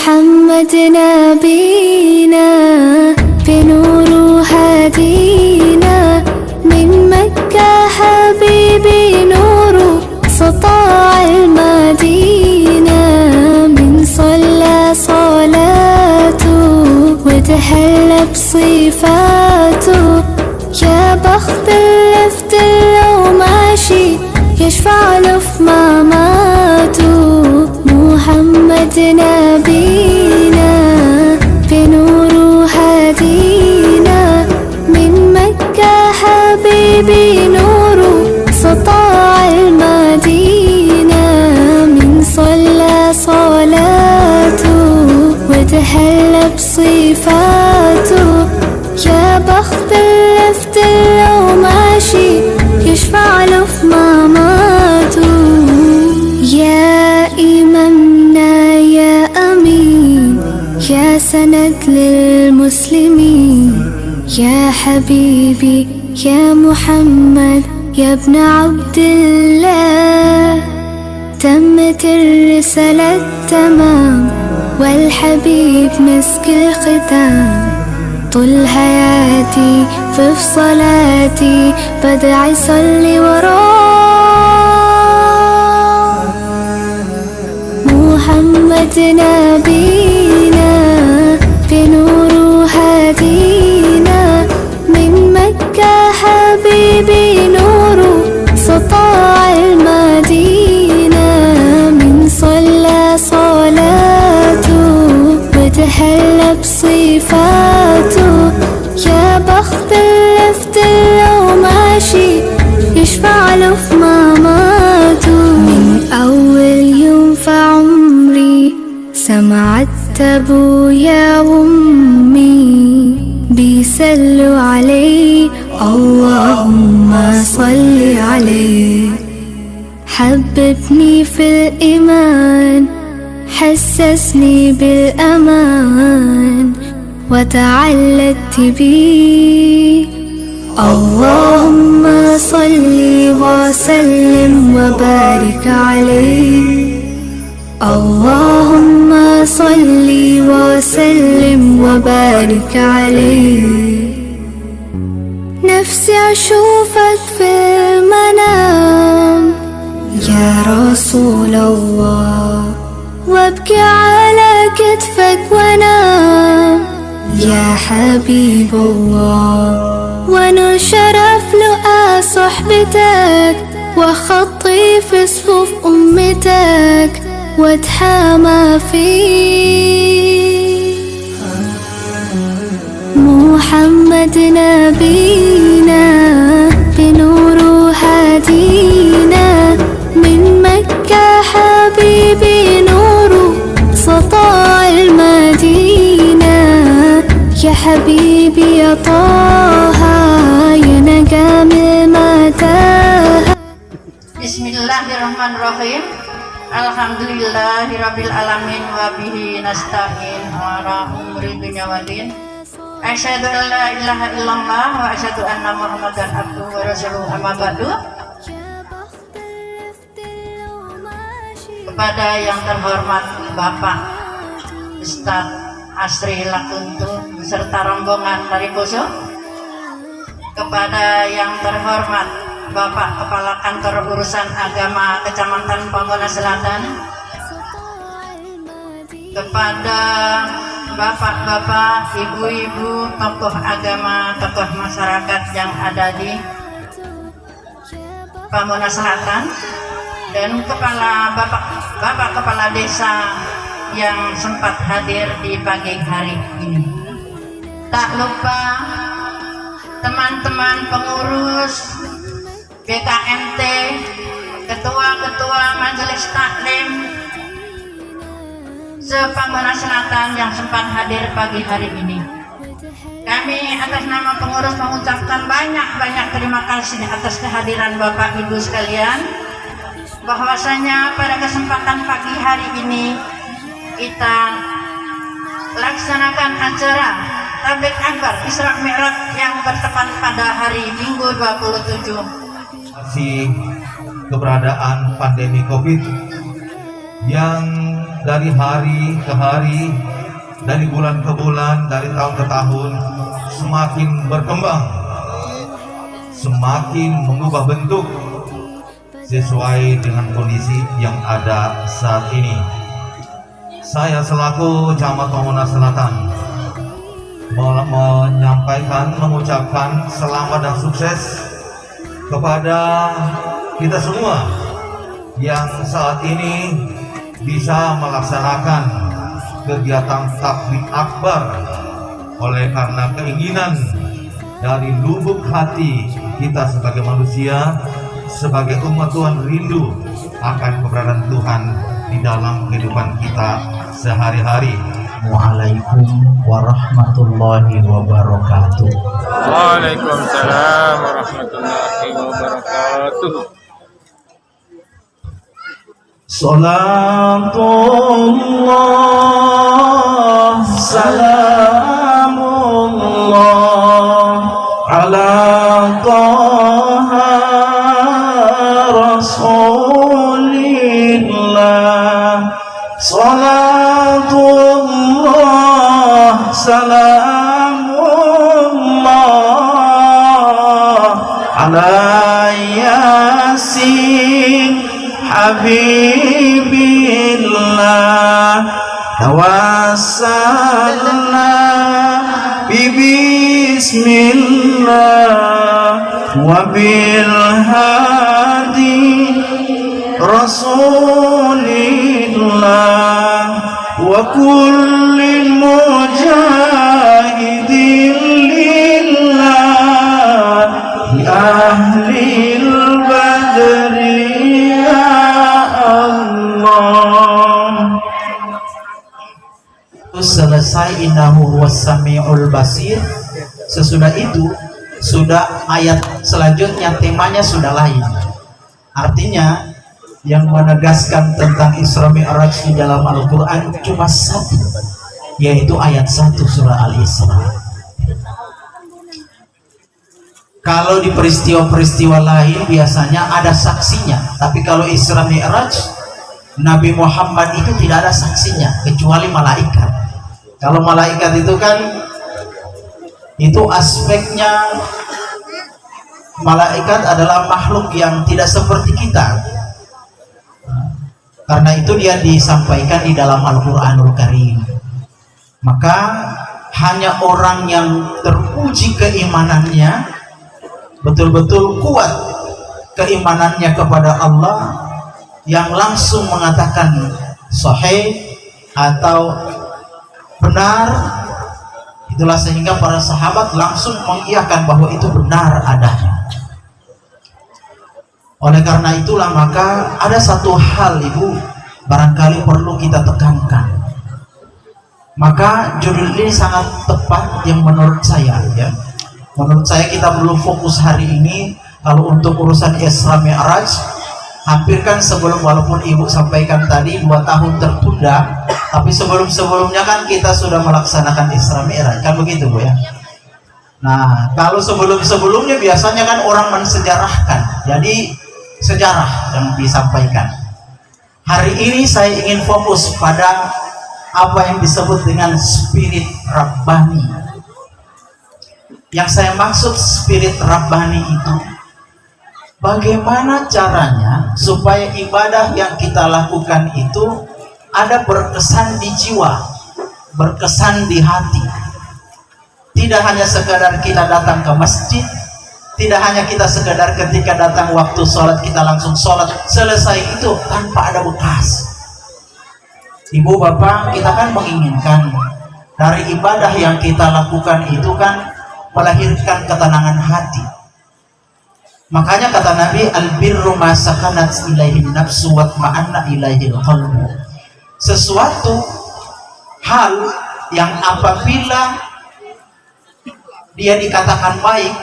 محمد نبينا بنور هدينا من مكة حبيبي نور سطاع المدينة من صلى صلاته وتهلى بصفاته يا بخت اللي لو ماشي يشفع له في مماته محمد نبينا بنور هدينا من مكة حبيبي نور سطاع المدينة من صلى صلاته وتهلى بصفاته يا بخت اللي لو ماشي يشفع له في مماته يا إمامنا يا أمين يا سند للمسلمين يا حبيبي يا محمد يا ابن عبد الله تمت الرسالة تمام والحبيب مسك الختام طول حياتي في صلاتي بدعي صلي وراه محمد نبينا بنور هدينا من مكة حبيبي نور سطاع المدينة من صلى صلاته وتهلى بصفاته يا بخت اللي لو ماشي يشفع له في مماته من أول يوم في عمري سمعت أبويا وأمي بيسلوا عليه اللهم صل عليه حببني في الإيمان حسسني بالأمان وتعلقت بيه اللهم صل وسلم وبارك عليه اللهم صل وسلم وبارك عليه نفسي أشوفك في المنام يا رسول الله وابكي على كتفك وانام يا حبيب الله ونال شرف لقى صحبتك وخطي في صفوف أمتك واتحامى فيك محمد نبينا بنور هدينا من مكة حبيبي نور سطاع المدينة يا حبيبي يا طه يا نجم المتاهة Bismillahirrahmanirrahim. Alhamdulillahirabbil alamin wa bihi nasta'in ala umuri dunya waddin. Asyhadu an la ilaha illallah wa asyhadu anna Muhammadan abduhu wa rasuluhu amma ba'du. Kepada yang terhormat Bapak Ustadz Asri Lakuntu beserta rombongan dari Poso, kepada yang terhormat Bapak Kepala Kantor Urusan Agama Kecamatan Pamona Selatan, kepada bapak-bapak, ibu-ibu, tokoh agama, tokoh masyarakat yang ada di Pamona Selatan, dan bapak kepala desa yang sempat hadir di pagi hari ini. Tak lupa teman-teman pengurus BKMT, ketua-ketua majelis taklim se-Pamona Selatan yang sempat hadir pagi hari ini. Kami atas nama pengurus mengucapkan banyak terima kasih atas kehadiran Bapak Ibu sekalian, bahwasanya pada kesempatan pagi hari ini kita laksanakan acara Tabligh Akbar Isra Mi'raj yang bertepatan pada hari Minggu 27. Masih keberadaan pandemi COVID yang dari hari ke hari, dari bulan ke bulan, dari tahun ke tahun semakin berkembang, semakin mengubah bentuk sesuai dengan kondisi yang ada saat ini. Saya selaku Camat Monas Selatan mengucapkan selamat dan sukses kepada kita semua yang saat ini bisa melaksanakan kegiatan takbir akbar oleh karena keinginan dari lubuk hati kita sebagai manusia, sebagai umat Tuhan, rindu akan keberadaan Tuhan di dalam kehidupan kita sehari-hari. Waalaikum warahmatullahi wabarakatuh. Waalaikumsalam warahmatullahi wabarakatuh. Salatullah salamullah ala taha rasulillah. Salatullah salamullah ala yasin habibillah. Tawassalna bismillah wa bil hadi rasulillah wa kullil mujahidin lillah li ahlil badri ya Allah. Selesai innahu was-sami'ul basir. Sesudah itu sudah ayat selanjutnya temanya sudah lain. Artinya yang menegaskan tentang Isra Mi'raj di dalam Al-Quran cuma satu, yaitu ayat 1 surah Al-Isra. Kalau di peristiwa-peristiwa lain biasanya ada saksinya, tapi kalau Isra Mi'raj Nabi Muhammad itu tidak ada saksinya kecuali malaikat. Kalau malaikat itu kan itu aspeknya, malaikat adalah makhluk yang tidak seperti kita. Karena itu dia disampaikan di dalam Al-Quranul Karim. Maka hanya orang yang teruji keimanannya, betul-betul kuat keimanannya kepada Allah, yang langsung mengatakan sahih atau benar. Itulah sehingga para sahabat langsung mengiyakan bahwa itu benar adanya. Oleh karena itulah maka ada satu hal Ibu barangkali perlu kita tekankan. Maka judul ini sangat tepat yang menurut saya ya. Menurut saya kita perlu fokus hari ini. Kalau untuk urusan Isra Mi'raj, hampir kan sebelum, walaupun Ibu sampaikan tadi 2 tahun tertunda, tapi sebelum-sebelumnya kan kita sudah melaksanakan Isra Mi'raj, kan begitu Bu ya. Nah, kalau sebelum-sebelumnya biasanya kan orang mensejarahkan, jadi sejarah yang disampaikan. Hari ini saya ingin fokus pada apa yang disebut dengan spirit Rabbani. Yang saya maksud spirit Rabbani itu, bagaimana caranya supaya ibadah yang kita lakukan itu ada berkesan di jiwa, berkesan di hati. Tidak hanya sekadar kita datang ke masjid, tidak hanya kita sekadar ketika datang waktu sholat kita langsung sholat, selesai itu tanpa ada bekas. Ibu bapak, kita kan menginginkan dari ibadah yang kita lakukan itu kan melahirkan ketenangan hati. Makanya kata Nabi, al-birru ma sakanat ilaihi nafsu wa ma'anna ilaihi qalbu. Sesuatu hal yang apabila dia dikatakan baik,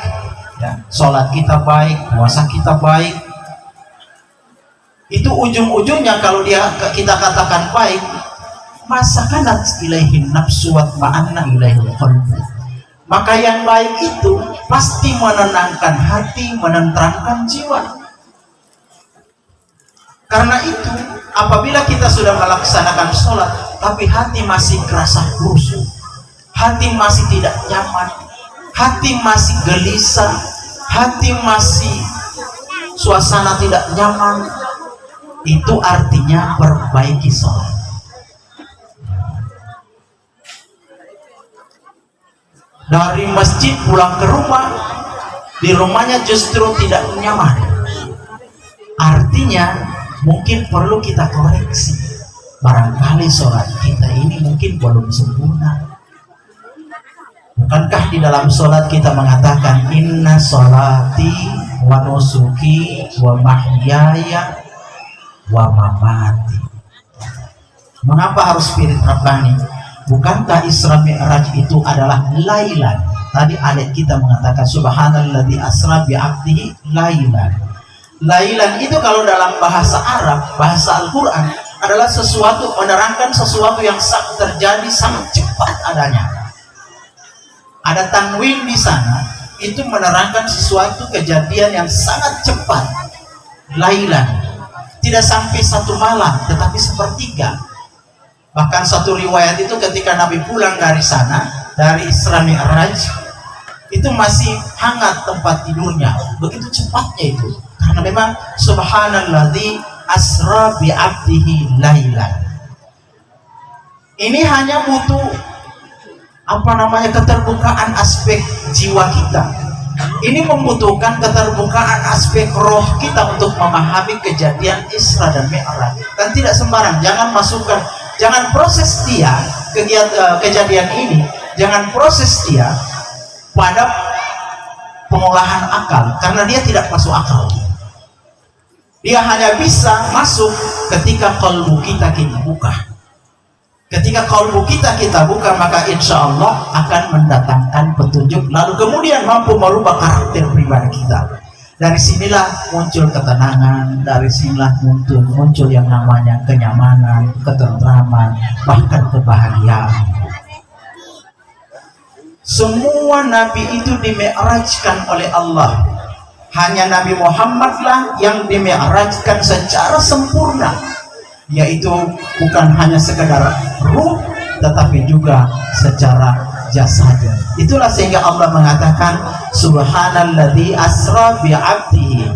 ya, sholat kita baik, puasa kita baik, itu ujung-ujungnya kalau kita katakan baik, masakanat ilaihi nafsu wa ma'anna ilaihi qalbu. Maka yang baik itu pasti menenangkan hati, menenteramkan jiwa. Karena itu Apabila kita sudah melaksanakan sholat tapi hati masih kerasa khusyuk, hati masih tidak nyaman, hati masih gelisah, hati masih suasana tidak nyaman, itu artinya perbaiki sholat. Dari masjid pulang ke rumah, di rumahnya justru tidak nyaman, artinya mungkin perlu kita koreksi. Barangkali sholat kita ini mungkin belum sempurna. Bukankah di dalam sholat kita mengatakan inna sholati wa nusuki wa mahyaya wa mamati. Mengapa harus spirit rabbani? Bukankah Isra Mi'raj itu adalah lailan? Tadi ayat kita mengatakan subhanalladzi asra bi 'abdihi lailan. Lailan itu kalau dalam bahasa Arab, bahasa Al-Qur'an adalah sesuatu, menerangkan sesuatu yang terjadi sangat cepat adanya. Ada tanwin di sana, itu menerangkan sesuatu kejadian yang sangat cepat. Lailan, tidak sampai satu malam, tetapi sepertiga. Bahkan satu riwayat itu ketika Nabi pulang dari sana, dari Isra Mi'raj, itu masih hangat tempat tidurnya. Begitu cepatnya itu, karena memang subhanalladzi asra bi 'abdihi lailan. Ini hanya butuh keterbukaan aspek jiwa kita. Ini membutuhkan keterbukaan aspek roh kita untuk memahami kejadian Isra dan Mi'raj. Dan tidak sembarang, jangan proses dia kejadian ini, jangan proses dia pada pengolahan akal, karena dia tidak masuk akal. Dia hanya bisa masuk ketika kalbu kita buka. Ketika kalbu kita buka, maka insya Allah akan mendatangkan petunjuk, lalu kemudian mampu merubah karakter pribadi kita. Dari sinilah muncul ketenangan, dari sinilah muncul yang namanya kenyamanan, ketentraman, bahkan kebahagiaan. Semua nabi itu dimi'rajkan oleh Allah. Hanya Nabi Muhammadlah yang dimi'rajkan secara sempurna, yaitu bukan hanya sekedar ruh, tetapi juga secara jasad. Itulah sehingga Allah mengatakan subhanalladzi asra bi 'abdihi.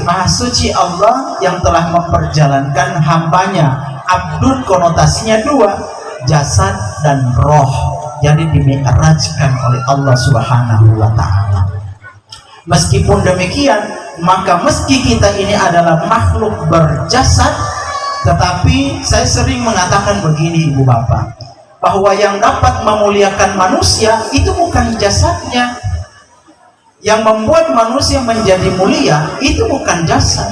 Maha suci Allah yang telah memperjalankan hambanya. Abdun konotasinya dua, jasad dan roh. Jadi dimi'rajkan oleh Allah Subhanahu wa ta'ala. Meskipun demikian, maka meski kita ini adalah makhluk berjasad, tetapi saya sering mengatakan begini ibu bapak, bahwa yang dapat memuliakan manusia itu bukan jasadnya. Yang membuat manusia menjadi mulia itu bukan jasad.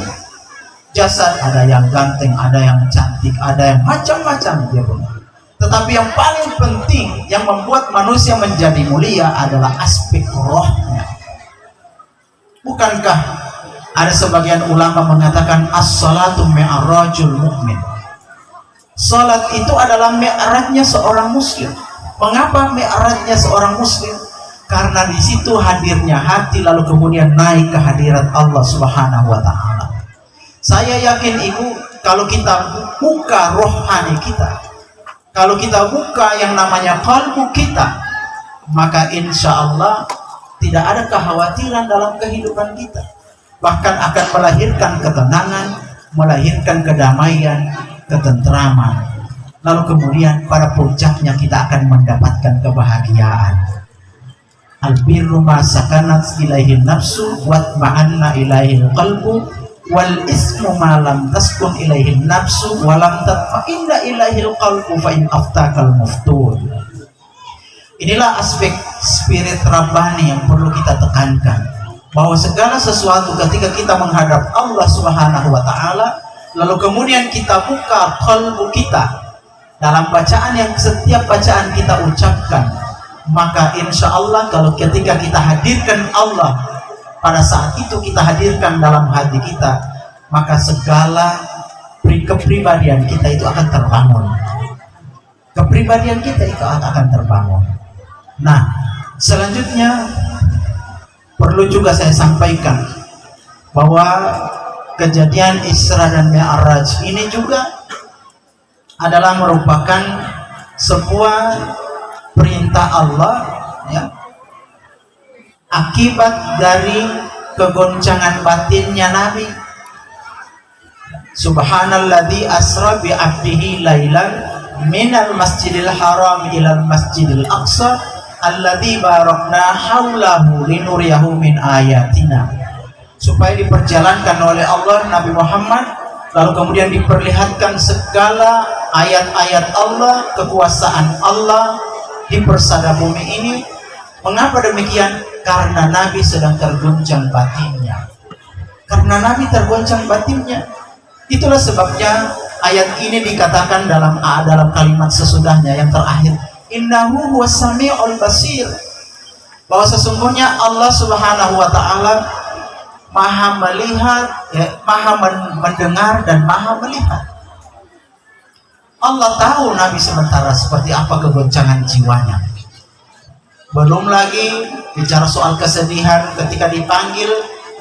Jasad ada yang ganteng, ada yang cantik, ada yang macam-macam dia punya. Tetapi yang paling penting yang membuat manusia menjadi mulia adalah aspek rohnya. Bukankah ada sebagian ulama mengatakan as-salatu mi'rajul mu'min? Salat itu adalah mi'rajnya seorang muslim. Mengapa mi'rajnya seorang muslim? Karena di situ hadirnya hati, lalu kemudian naik ke hadirat Allah Subhanahu wa ta'ala. Saya yakin ibu, kalau kita buka rohani kita, kalau kita buka yang namanya kalbu kita, maka insya Allah tidak ada kekhawatiran dalam kehidupan kita. Bahkan akan melahirkan ketenangan, melahirkan kedamaian, ketentraman. Lalu kemudian pada puncaknya kita akan mendapatkan kebahagiaan. Albirru ma sakanat ilaihi nafsu watma'anna ilaihi qalbu wal ismu ma lam taskun ilaihi nafsu wa lam tatma'inna ilaihi qalbu fa in aftakal muftun. Inilah aspek spirit rabbani yang perlu kita tekankan, bahwa segala sesuatu ketika kita menghadap Allah Subhanahu wa ta'ala, lalu kemudian kita buka qalbu kita dalam bacaan yang setiap bacaan kita ucapkan, maka insya Allah kalau ketika kita hadirkan Allah, pada saat itu kita hadirkan dalam hati kita, maka segala kepribadian kita itu akan terbangun. Kepribadian kita itu akan terbangun. Nah, selanjutnya perlu juga saya sampaikan bahwa kejadian Isra dan Mi'raj ini juga adalah merupakan sebuah perintah Allah, ya, akibat dari kegoncangan batinnya Nabi. Subhanalladzi asra bi 'abdihi lailan minal masjidil haram ilal masjidil aqsa alladzi barakna haulahu linuriyahu min ayatina. Supaya diperjalankan oleh Allah Nabi Muhammad, lalu kemudian diperlihatkan segala ayat-ayat Allah, kekuasaan Allah di persada bumi ini. Mengapa demikian? Karena Nabi sedang tergoncang batinnya. Karena Nabi tergoncang batinnya. Itulah sebabnya ayat ini dikatakan dalam kalimat sesudahnya yang terakhir, innahu huwas sami'ul basir, bahwa sesungguhnya Allah Subhanahu wa taala Maha melihat, ya, Maha mendengar dan Maha melihat. Allah tahu Nabi sementara seperti apa kegoncangan jiwanya. Belum lagi bicara soal kesedihan ketika dipanggil,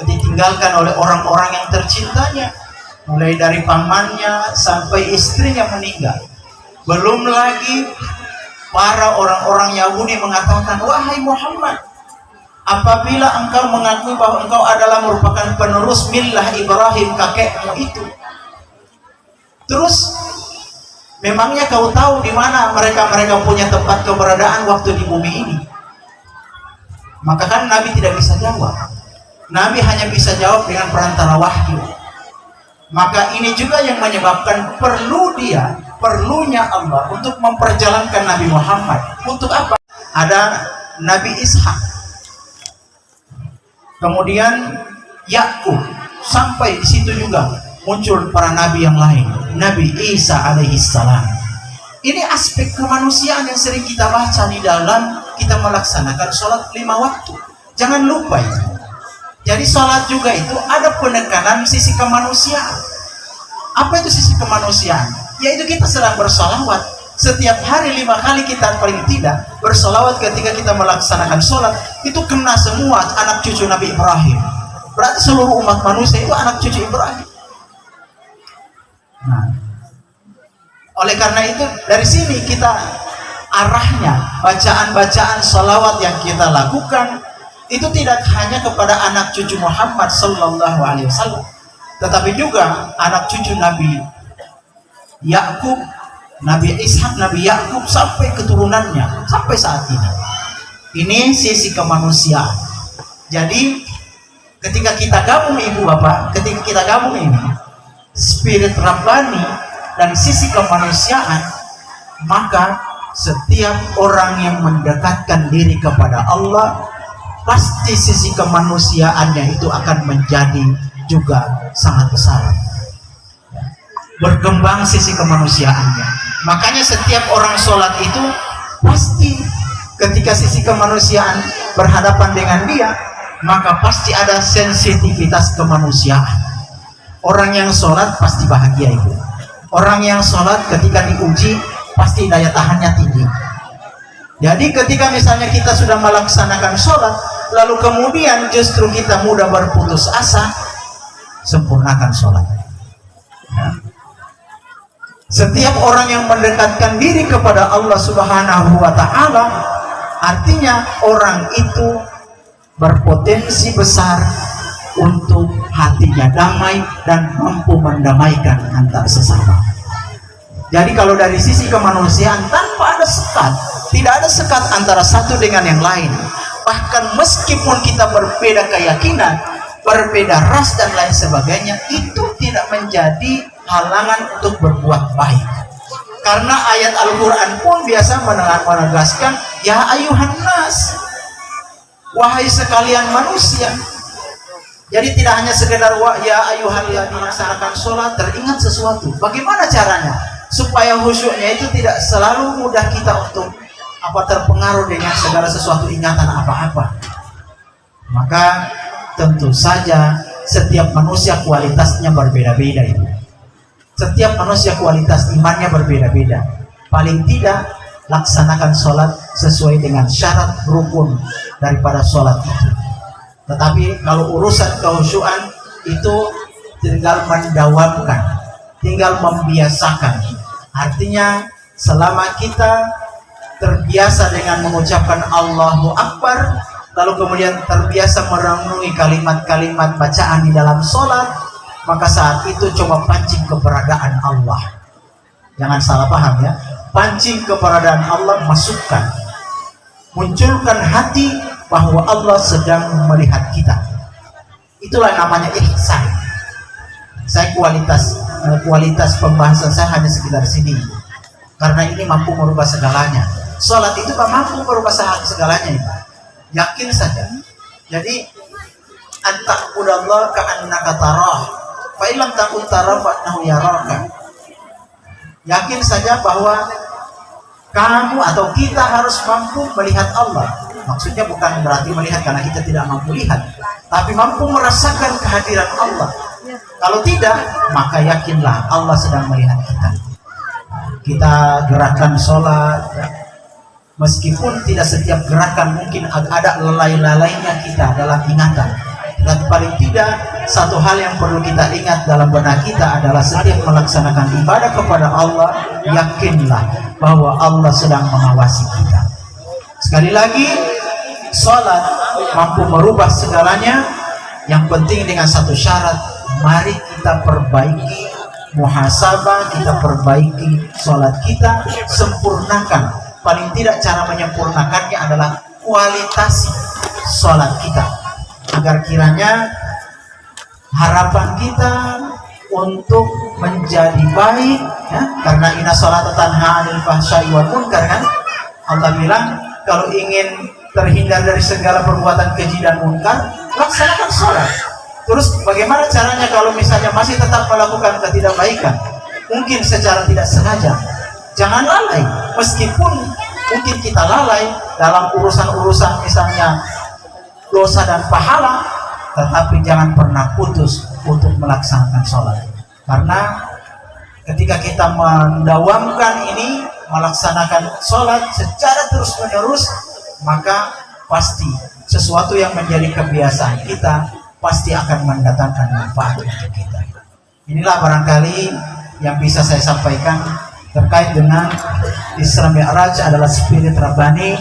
ditinggalkan oleh orang-orang yang tercintanya, mulai dari pamannya sampai istrinya meninggal. Belum lagi para orang-orang Yahudi mengatakan, wahai Muhammad, apabila engkau mengakui bahwa engkau adalah merupakan penerus millah Ibrahim kakekmu itu, terus memangnya kau tahu di mana mereka punya tempat keberadaan waktu di bumi ini? Maka kan Nabi tidak bisa jawab. Nabi hanya bisa jawab dengan perantara wahyu. Maka ini juga yang menyebabkan perlunya Allah untuk memperjalankan Nabi Muhammad. Untuk apa? Ada Nabi Ishak, kemudian Yakub, sampai di situ juga muncul para nabi yang lain, Nabi Isa alaihissalam. Ini aspek kemanusiaan yang sering kita baca di dalam kita melaksanakan sholat 5 waktu. Jangan lupa itu. Jadi sholat juga itu ada penekanan sisi kemanusiaan. Apa itu sisi kemanusiaan? Yaitu kita sedang bersolawat. Setiap hari 5 kali kita paling tidak bersolawat ketika kita melaksanakan sholat. Itu kena semua anak cucu Nabi Ibrahim. Berarti seluruh umat manusia itu anak cucu Ibrahim. Nah, oleh karena itu dari sini kita arahnya bacaan-bacaan sholawat yang kita lakukan itu tidak hanya kepada anak cucu Muhammad sallallahu alaihi wasallam, tetapi juga anak cucu Nabi Yakub, Nabi Ishak, Nabi Yakub sampai keturunannya sampai saat ini. Ini sisi kemanusiaan. Jadi ketika kita gabung ibu bapak, ketika kita gabung ini spirit Rabbani dan sisi kemanusiaan, maka setiap orang yang mendekatkan diri kepada Allah pasti sisi kemanusiaannya itu akan menjadi juga sangat besar, berkembang sisi kemanusiaannya. Makanya setiap orang sholat itu pasti ketika sisi kemanusiaan berhadapan dengan dia, maka pasti ada sensitivitas kemanusiaan. Orang yang sholat pasti bahagia itu. Orang yang sholat ketika diuji pasti daya tahannya tinggi. Jadi ketika misalnya kita sudah melaksanakan sholat, lalu kemudian justru kita mudah berputus asa, sempurnakan sholat. Ya. Setiap orang yang mendekatkan diri kepada Allah Subhanahu wa Ta'ala, artinya orang itu berpotensi besar untuk hatinya damai dan mampu mendamaikan antar sesama. Jadi kalau dari sisi kemanusiaan tanpa ada sekat, tidak ada sekat antara satu dengan yang lain. Bahkan meskipun kita berbeda keyakinan, berbeda ras dan lain sebagainya, itu tidak menjadi halangan untuk berbuat baik. Karena ayat Al-Quran pun biasa menegaskan, ya ayuhan nas, wahai sekalian manusia. Jadi tidak hanya sekedar ya ayuhan yang dilaksanakan sholat, teringat sesuatu. Bagaimana caranya? Supaya khusyuknya itu tidak selalu mudah kita untuk terpengaruh dengan segala sesuatu ingatan apa-apa. Maka tentu saja setiap manusia kualitasnya berbeda-beda itu. Setiap manusia kualitas imannya berbeda-beda. Paling tidak laksanakan sholat sesuai dengan syarat rukun daripada sholat itu. Tetapi kalau urusan kehusyuan itu tinggal mendawamkan, tinggal membiasakan. Artinya selama kita terbiasa dengan mengucapkan Allahu Akbar, lalu kemudian terbiasa merenungi kalimat-kalimat bacaan di dalam sholat, maka saat itu coba pancing keberadaan Allah. Jangan salah paham ya, pancing keberadaan Allah, masukkan, munculkan hati bahwa Allah sedang melihat kita. Itulah namanya ihsan. Saya kualitas pembahasan saya hanya sekitar sini, karena ini mampu merubah segalanya. Sholat itu mampu merubah segalanya ini. Yakin saja. Jadi anta'budallah ka'annaka tarah, fa illam takun tarah fa innahu yaraka. Yakin saja bahwa kamu atau kita harus mampu melihat Allah. Maksudnya bukan berarti melihat karena kita tidak mampu lihat, tapi mampu merasakan kehadiran Allah. Kalau tidak, maka yakinlah Allah sedang melihat kita. Kita gerakan sholat, meskipun tidak setiap gerakan mungkin ada lalai-lalainya kita dalam ingatan, tapi paling tidak satu hal yang perlu kita ingat dalam benak kita adalah setiap melaksanakan ibadah kepada Allah, yakinlah bahwa Allah sedang mengawasi kita. Sekali lagi, sholat mampu merubah segalanya. Yang penting dengan satu syarat, mari kita perbaiki muhasabah, kita perbaiki sholat kita, sempurnakan. Paling tidak cara menyempurnakannya adalah kualitas sholat kita, agar kiranya harapan kita untuk menjadi baik ya, karena inna sholata tanha 'anil fahsya'i wal munkar, kan Allah bilang kalau ingin terhindar dari segala perbuatan keji dan munkar, laksanakan sholat. Terus bagaimana caranya kalau misalnya masih tetap melakukan ketidakbaikan, mungkin secara tidak sengaja? Jangan lalai, meskipun mungkin kita lalai dalam urusan-urusan misalnya dosa dan pahala, tetapi jangan pernah putus untuk melaksanakan sholat. Karena ketika kita mendawamkan ini, melaksanakan sholat secara terus-menerus, maka pasti sesuatu yang menjadi kebiasaan kita pasti akan mendatangkan manfaat untuk kita. Inilah barangkali yang bisa saya sampaikan terkait dengan Isra Mi'raj adalah spirit Rabbani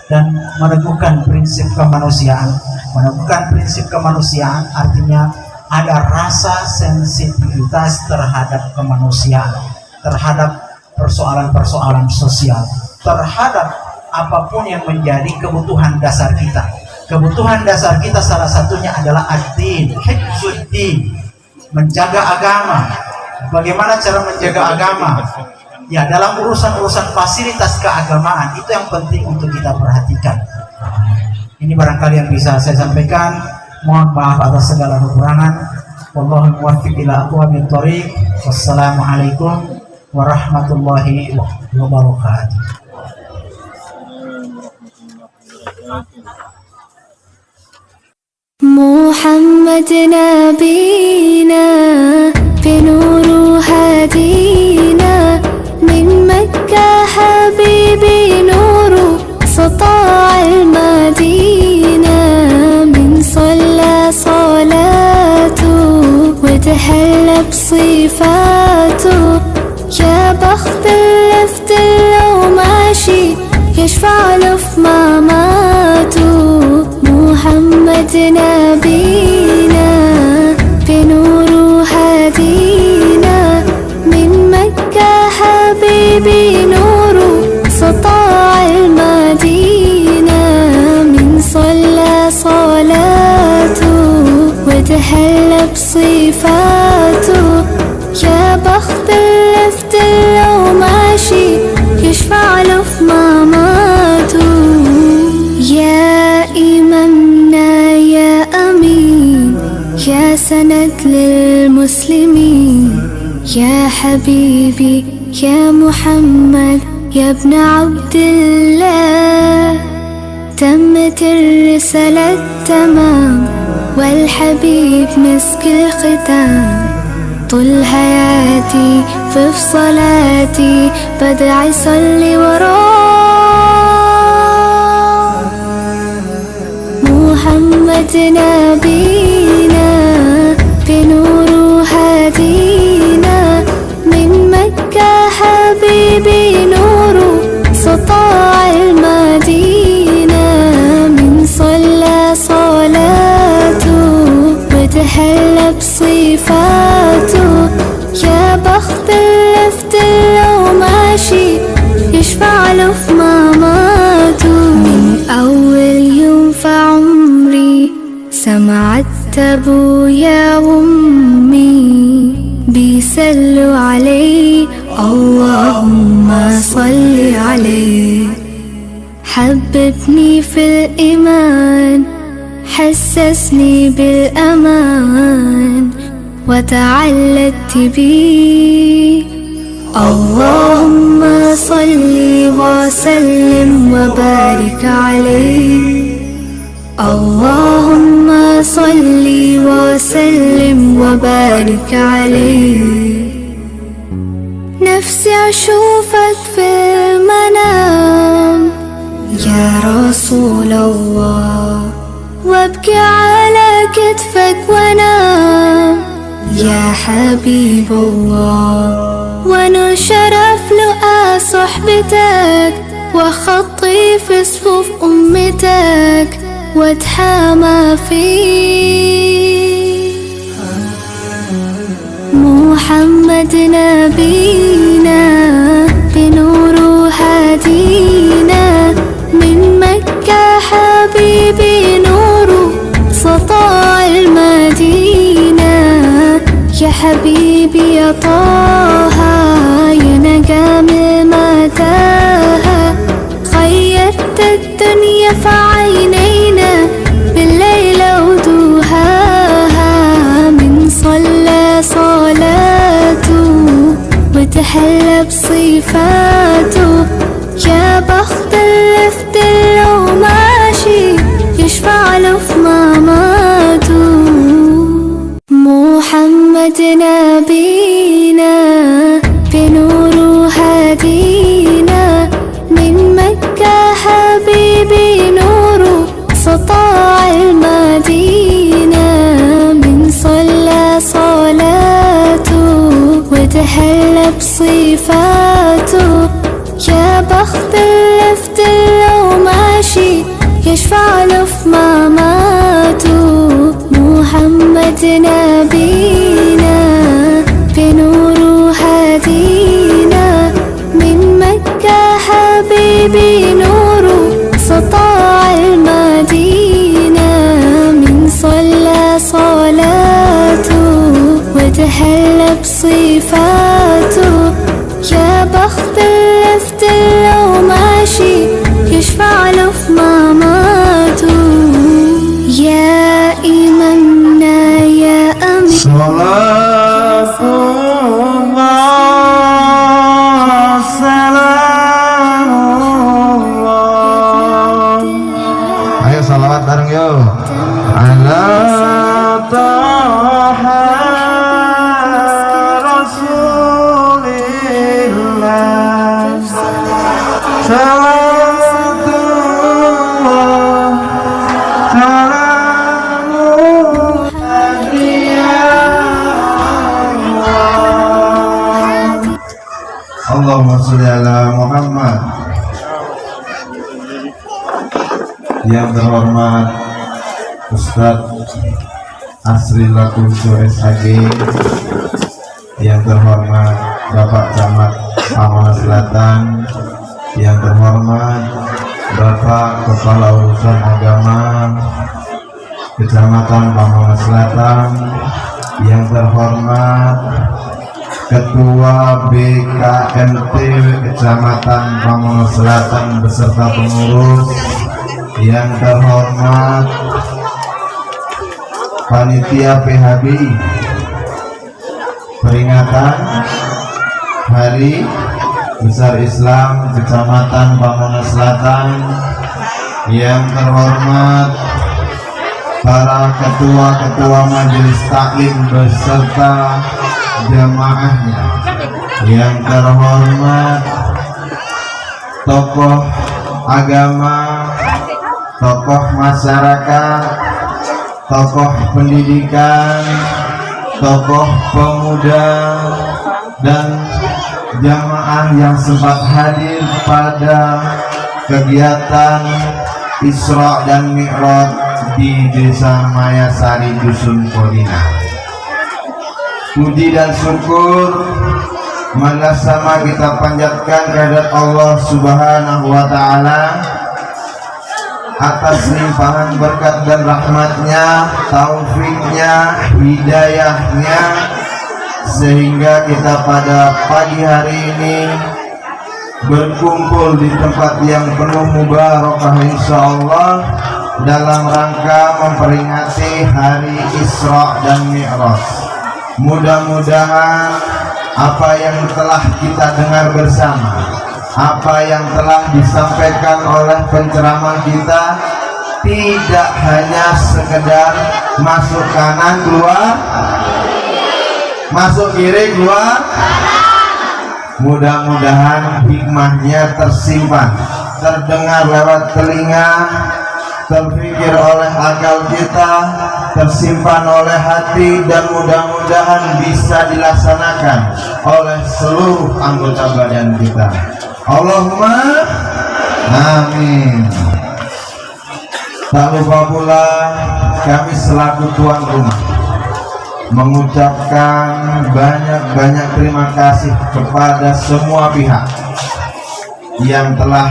dan meneguhkan prinsip kemanusiaan. Meneguhkan prinsip kemanusiaan artinya ada rasa sensitivitas terhadap kemanusiaan, terhadap persoalan-persoalan sosial, terhadap apapun yang menjadi kebutuhan dasar kita. Kebutuhan dasar kita salah satunya adalah ad-din, hifzuddin, menjaga agama. Bagaimana cara menjaga agama? Ya, dalam urusan-urusan fasilitas keagamaan itu yang penting untuk kita perhatikan. Ini barangkali yang bisa saya sampaikan. Mohon maaf atas segala kekurangan. Wallahu muwaffiq ila aqwamit thoriq. Wassalamualaikum warahmatullahi wabarakatuh. محمد نبينا بنور هدينا من مكة حبيبي نور سطاع المدينة من صلى صلاته وتحلى بصفاته يا بخت اللفت لو ماشي يشفع له في مماته محمد نبينا بنور هدينا من مكة حبيبي نور سطاع المدينة من صلى صلاته وتحلى بصفاته يا بخت اللفت لو ماشي يشفع له في مماته يا إمامنا يا أمين يا سند للمسلمين يا حبيبي يا محمد يا ابن عبد الله تمت الرسالة تمام والحبيب مسك الختام طول حياتي في صلاتي بدعي صلي وراه محمد نبينا بنور له في مماته. من أول يوم في عمري سمعت أبويا وأمي بيسلوا عليه اللهم صل عليه. حببني في الإيمان حسسني بالأمان وتعلقت بيه. اللهم صل وسلم وبارك عليه. اللهم صل وسلم وبارك عليه. نفسي أشوفك في المنام يا رسول الله، وابكي على كتفك وانام يا حبيب الله. وانا شرف لقى صحبتك وخطي في صفوف أمتك واتحامى فيه. محمد نبينا بنور هدينا، من مكة حبيبي نوره سطاع المدينة. يا حبيبي يا طه يا نجم متاهة، خيرت الدنيا في عينينا بالليل ودوهاها. من صلى صلاته وتحلى بصفاته، يا بخت اللي في دله ماشي يشفع له في مماته. محمد نبينا بنور هدينا، من مكة حبيبي نوره سطاع المدينة. من صلى صلاته وتحلى بصفاته، يا بخت اللي في دله ماشي يشفع له في مماته. محمد نبينا بنور هدينا، من مكة حبيبي نوره سطاع المدينة. من صلى صلاته وتحلى بصفاته، يا بخت اللي في دله ماشي يشفع له في مماته. يا إمامنا يا أمين صلاة الله سلام الله. Ayo salawat bareng yuk. Ala taha rasulillah, salatullah Allahumma sholli ala Muhammad. Yang terhormat Ustadz Asri Lakuso SHG, yang terhormat Bapak Camat Pamulang Selatan, yang terhormat Bapak Kepala Urusan Agama Kecamatan Pamulang Selatan, yang terhormat Ketua BKMT Kecamatan Pamulang Selatan beserta pengurus, yang terhormat Panitia PHB peringatan Hari Besar Islam Kecamatan Pamulang Selatan, yang terhormat para ketua-ketua majelis taklim beserta jamaahnya, yang terhormat tokoh agama, tokoh masyarakat, tokoh pendidikan, tokoh pemuda, dan jamaah yang sempat hadir pada kegiatan Isra dan Mi'raj di Desa Mayasari Dusun Kodina. Puji dan syukur Manas sama kita panjatkan kehadirat Allah Subhanahu wa Ta'ala atas limpahan berkat dan rahmatnya, taufiknya, hidayahnya, sehingga kita pada pagi hari ini berkumpul di tempat yang penuh mubarakah insyaallah dalam rangka memperingati hari Isra dan Mi'raj. Mudah-mudahan apa yang telah kita dengar bersama, apa yang telah disampaikan oleh penceramah kita tidak hanya sekedar masuk kanan keluar, masuk kiri keluar. Mudah-mudahan hikmahnya tersimpan, terdengar lewat telinga, terpikir oleh akal kita, tersimpan oleh hati, dan mudah-mudahan bisa dilaksanakan oleh seluruh anggota badan kita. Allahumma amin. Tak lupa pula kami selaku tuan rumah mengucapkan banyak-banyak terima kasih kepada semua pihak yang telah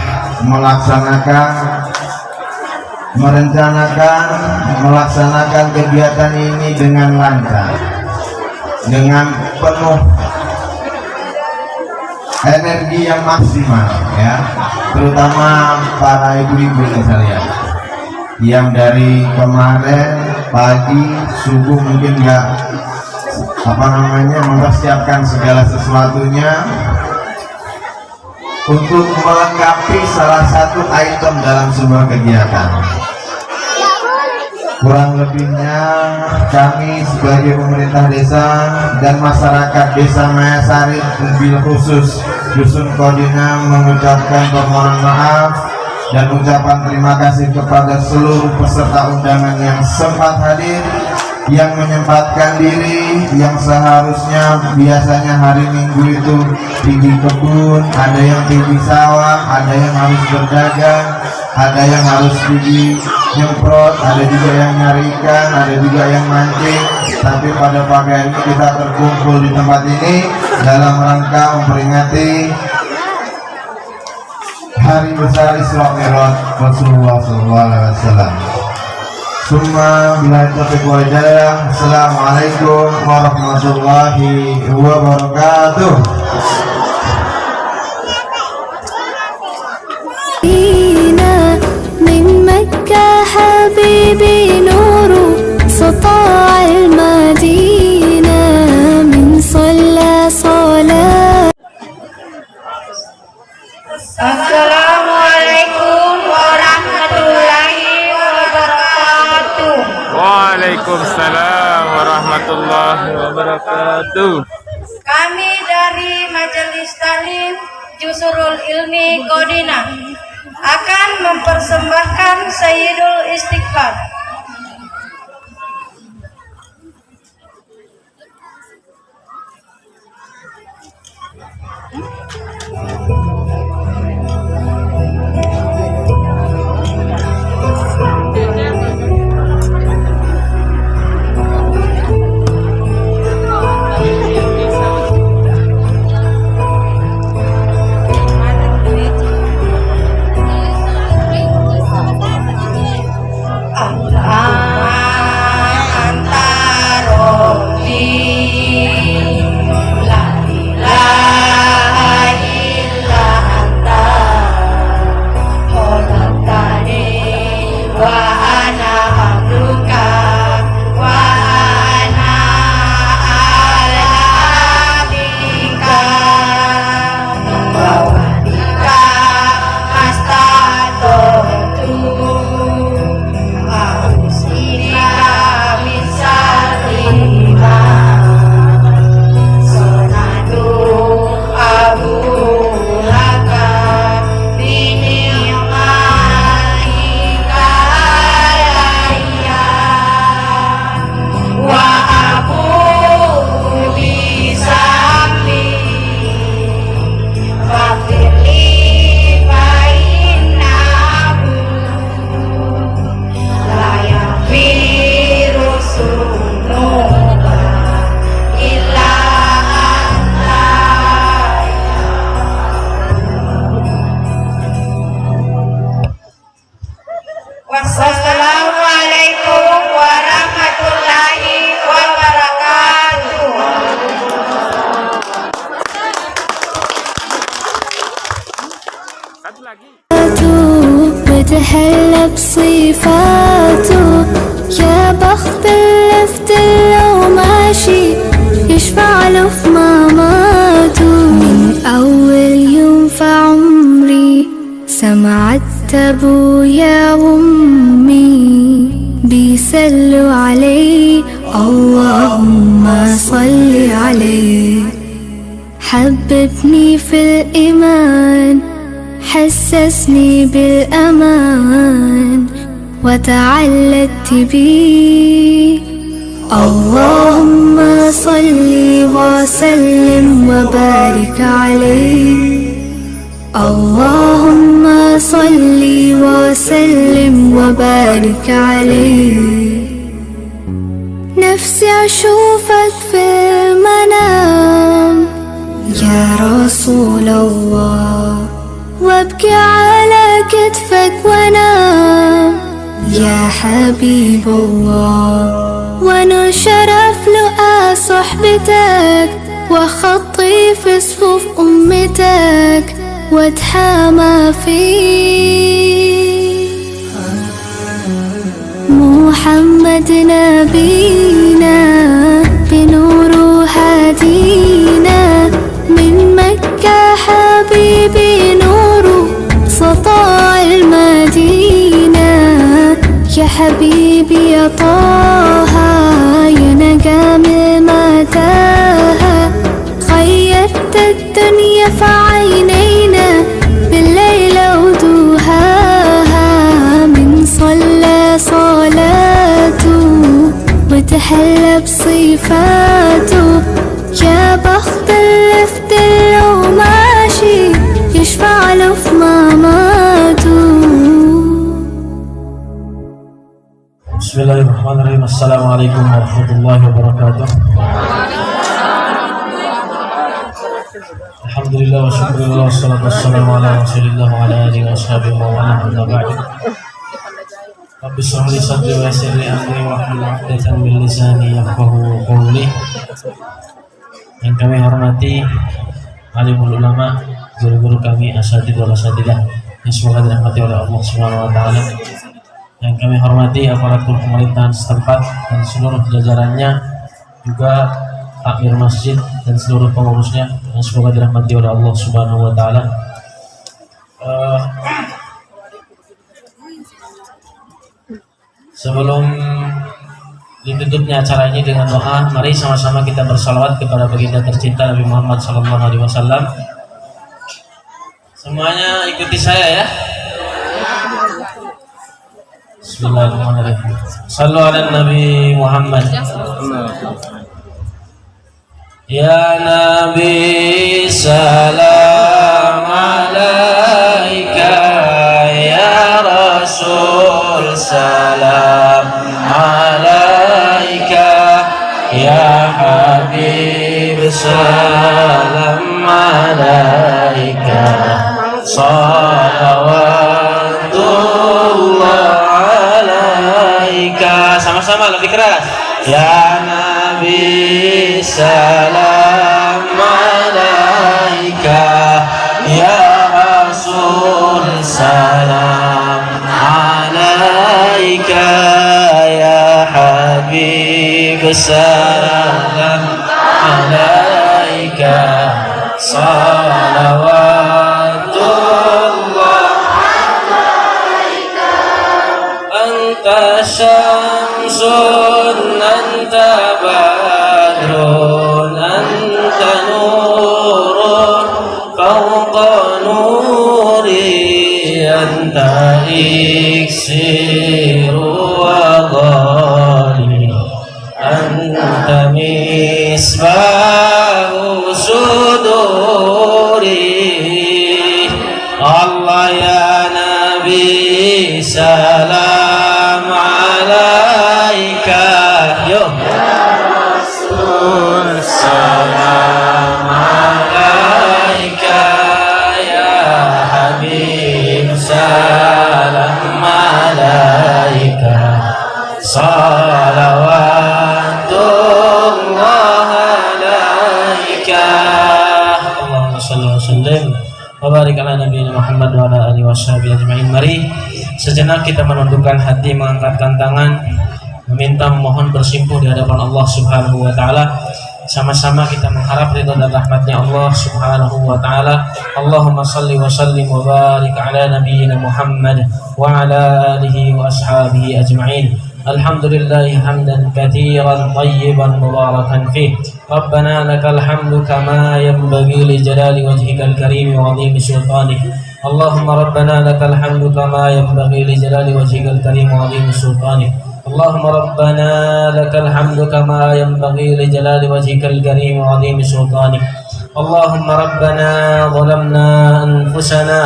melaksanakan kegiatan ini dengan lancar, dengan penuh energi yang maksimal, ya, terutama para ibu-ibu sekalian yang dari kemarin pagi subuh mungkin nggak mempersiapkan segala sesuatunya untuk melengkapi salah satu item dalam sebuah kegiatan. Kurang lebihnya kami sebagai pemerintah desa dan masyarakat desa Mayasari bil khusus Dusun Kodina mengucapkan permohonan maaf dan ucapan terima kasih kepada seluruh peserta undangan yang sempat hadir, yang menyempatkan diri, yang seharusnya biasanya hari Minggu itu pergi kebun, ada yang pergi sawah, ada yang harus berdagang, ada yang harus pergi nyemprot, ada juga yang nyari ikan, ada juga yang mancing. Tapi pada pagi hari ini kita terkumpul di tempat ini dalam rangka memperingati hari besar Isra Mi'raj Rasulullah SAW. Summa billahi taufiq wal hidayah. Assalamualaikum warahmatullahi wabarakatuh. من مكة حبيبي نور سطاع المدينة من صلى صلاة. Assalamualaikum warahmatullahi wabarakatuh. Waalaikumsalam warahmatullahi wabarakatuh. Kami dari Majelis Taklim Jusurul Ilmi Kodina akan mempersembahkan Sayyidul Istighfar. La ilaha وتهلى بصفاته. يا بخت اللي لو ماشي يشفع له في مماته. من أول يوم في عمري سمعت أبويا وأمي بيسلوا عليه اللهم صل عليه. حببني في الإيمان حسسني بالأمان وتعلقت بيه. اللهم صل وسلم وبارك عليه. اللهم صل وسلم وبارك عليه. نفسي أشوفك في المنام يا رسول الله، وابكي على كتفك وانام يا حبيب الله. وانا شرف لقى صحبتك وخطي في صفوف أمتك واتحامى فيه. محمد نبينا بنوره هدينا، من مكة حبيبي نوره سطاع المدينة. يا حبيبي يا طه يا نجم متاهة، خيرت الدنيا في عينينا بالليل ودوهاها. من صلى صلاته وتحلى بصفاته. يا بخت اللي لو ماشي يشفع له في مماته. Bismillahirrahmanirrahim. Assalamualaikum warahmatullahi wabarakatuh. Alhamdulillah wa syukurillah wassalatu wassalamu ala rasulillah wa ala alihi wa sahbihi wa ala amma ba'du. Rabbi shrah li sadri wa yassir li amri wahlul 'uqdatam min lisani yafqahu qawli. Yang kami hormati alimul ulama, guru-guru kami, asatidz wal asatidzah yang semoga dirahmati oleh Allah Subhanahu wa taala. Yang kami hormati aparatur pemerintahan setempat dan seluruh jajarannya, juga takmir masjid dan seluruh pengurusnya yang semoga dirahmati oleh Allah Subhanahu wa taala. Sebelum ditutupnya acara ini dengan doa, mari sama-sama kita bersalawat kepada baginda tercinta Nabi Muhammad SAW. Semuanya ikuti saya ya. Bismillahirrahmanirrahim. Sallu ala Nabi Muhammad. Ya Nabi salam alaika, ya Rasul salam alaika, ya Habib salam alaika. Salawatullah alaika. Sama-sama lebih keras. Ya Nabi salam alaika, ya Rasul salam alaika, ya Habib salam alaika. Salawatullah alaika. Anta syamsun anta badrun anta nurun fawqa nuri, anta iksiru wa ghali, anta misbahu suduri. Allah ya Nabi salam alaika, yo salam alaika, ya Habib salam alaika. Salawatullah alaika. Allahumma salli wa sallim wa barik ala nabiyina Muhammad wa ala alihi wa sahbihi ajma'in. Mari Sejenak kita menundukkan hati, mengangkatkan tangan, meminta memohon bersimpuh di hadapan Allah Subhanahu wa taala. Sama-sama kita mengharap ridho dan rahmatnya Allah Subhanahu wa taala. Allahumma shalli wa sallim wa barik ala nabiyyina Muhammad wa ala alihi wa ashabihi ajma'in. Alhamdulillahi hamdan katsiran tayyiban mubarakan fih. Rabbana lakal hamdu kama yanbaghi li jalali wajhikal karim wa 'azimi sultanik. Allahumma rabbana lakal hamdu kama yanbaghi li jalali wajhikal karim wa 'azimi sultanik. اللهم ربنا لك الحمد كما ينبغي لجلال وجهك الكريم وعظيم سلطانك. اللهم ربنا ظلمنا أنفسنا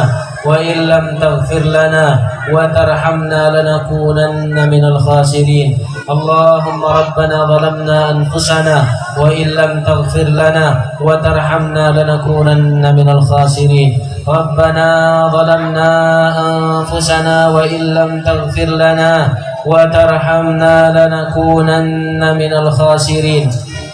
وإن لم تغفر لنا وترحمنا لنكونن من الخاسرين. اللهم ربنا ظلمنا أنفسنا وإن لم تغفر لنا وترحمنا لنكونن من الخاسرين. ربنا ظلمنا أنفسنا وإن لم تغفر لنا وترحمنا لنكونن من الخاسرين.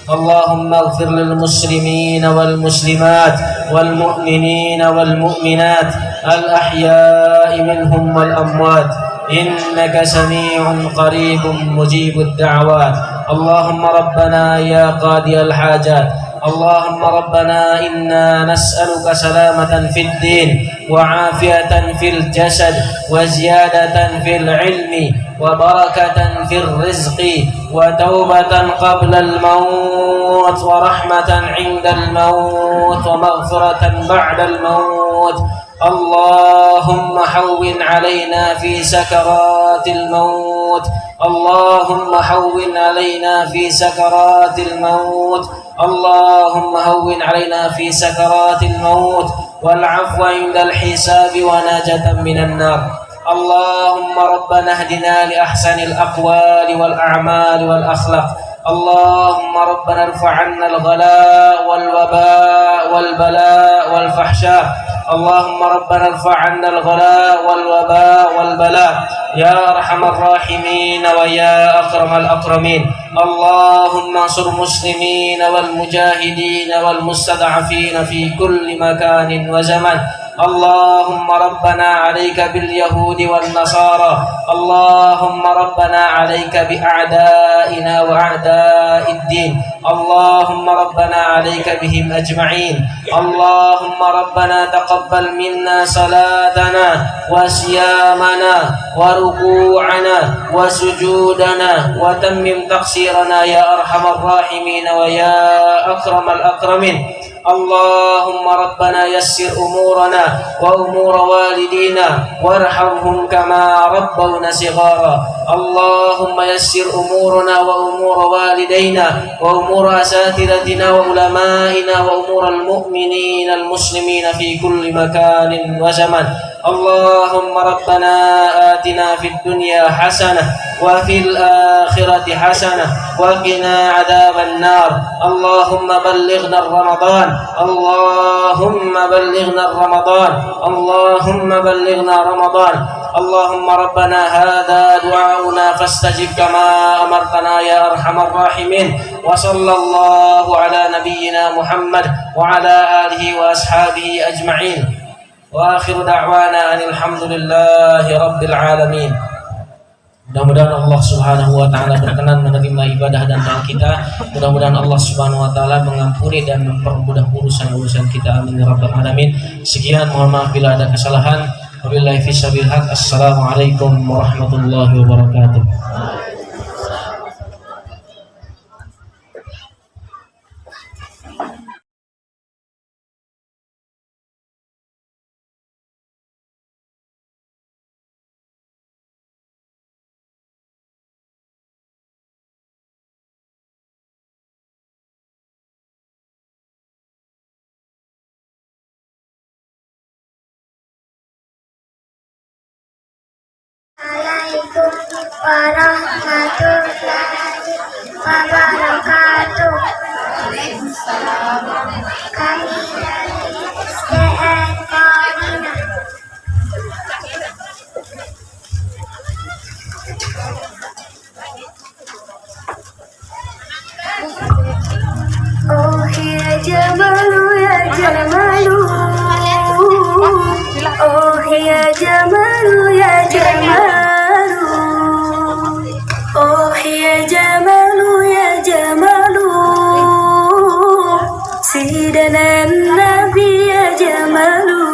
اللهم اغفر للمسلمين والمسلمات والمؤمنين والمؤمنات الأحياء منهم والأموات إنك سميع قريب مجيب الدعوات. اللهم ربنا يا قاضي الحاجات، اللهم ربنا إنا نسألك سلامة في الدين وعافية في الجسد وزيادة في العلم وبركة في الرزق وتوبة قبل الموت ورحمة عند الموت ومغفرة بعد الموت. اللهم هون علينا في سكرات الموت، اللهم هون علينا في سكرات الموت، اللهم هون علينا في سكرات الموت والعفو عند الحساب ونجاة من النار. اللهم ربنا اهدنا لأحسن الأقوال والأعمال والأخلاق. اللهم ربنا ارفع عنا الغلاء والوباء والبلاء والفحشاء. اللهم ربنا ارفع عنا الغلاء والوباء والبلاء يا أرحم الراحمين ويا أكرم الأكرمين. اللهم انصر المسلمين والمجاهدين والمستضعفين في كل مكان وزمان. اللهم ربنا عليك باليهود والنصارى، اللهم ربنا عليك بأعدائنا وأعداء الدين، اللهم ربنا عليك بهم أجمعين. اللهم ربنا تقبل منا صلاتنا وصيامنا وركوعنا وسجودنا وتمم تقصيرنا يا أرحم الراحمين ويا أكرم الأكرمين. اللهم ربنا يسر أمورنا وأمور والدينا وارحمهم كما ربونا صغارا. اللهم يسر أمورنا وأمور والدينا وأمور أساتذتنا وعلمائنا وأمور المؤمنين المسلمين في كل مكان وزمان. اللهم ربنا آتنا في الدنيا حسنة وفي الآخرة حسنة وقنا عذاب النار. اللهم بلغنا رمضان، اللهم بلغنا رمضان، اللهم بلغنا رمضان. اللهم ربنا هذا دعاؤنا فاستجب كما أمرتنا يا أرحم الراحمين. وصلى الله على نبينا محمد وعلى آله وأصحابه أجمعين. وآخر دعوانا أن الحمد لله رب العالمين. Mudah-mudahan Allah Subhanahu wa taala berkenan menerima ibadah dan doa kita. Mudah-mudahan Allah Subhanahu wa taala mengampuni dan mempermudah urusan-urusan kita. Amin ya rabbal alamin. Sekian, mohon maaf bila ada kesalahan. Wabillahi fissabil haq. Assalamualaikum warahmatullahi wabarakatuh. Assalamualaikum warahmatullahi wabarakatuh. Kami dari SDN Kodina. Oh ya Jamalu ya Jamalu, oh ya Jamalu ya Jamalu. سيدنا النبي جماله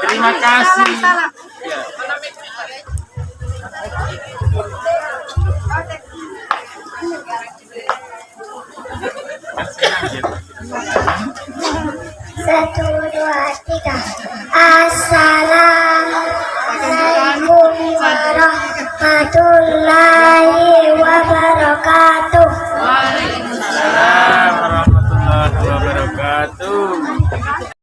Terima kasih. Satu, dua, tiga. Assalamualaikum warahmatullahi wabarakatuh. Waalaikumsalam warahmatullahi wabarakatuh.